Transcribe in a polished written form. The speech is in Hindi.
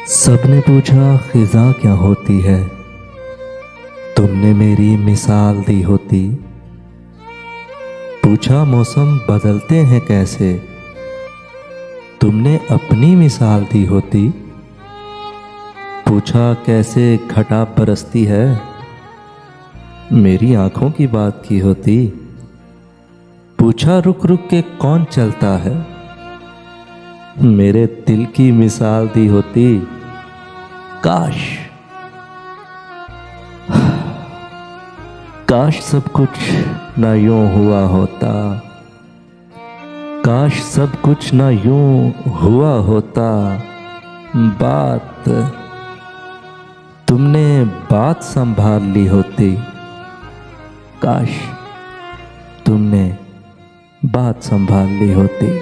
सबने पूछा खिज़ा क्या होती है, तुमने मेरी मिसाल दी होती। पूछा मौसम बदलते हैं कैसे, तुमने अपनी मिसाल दी होती। पूछा कैसे घटा बरसती है, मेरी आंखों की बात की होती। पूछा रुक रुक के कौन चलता है, मेरे दिल की मिसाल दी होती। काश काश सब कुछ ना यूं हुआ होता, काश सब कुछ ना यूं हुआ होता। बात तुमने बात संभाल ली होती, काश तुमने बात संभाल ली होती।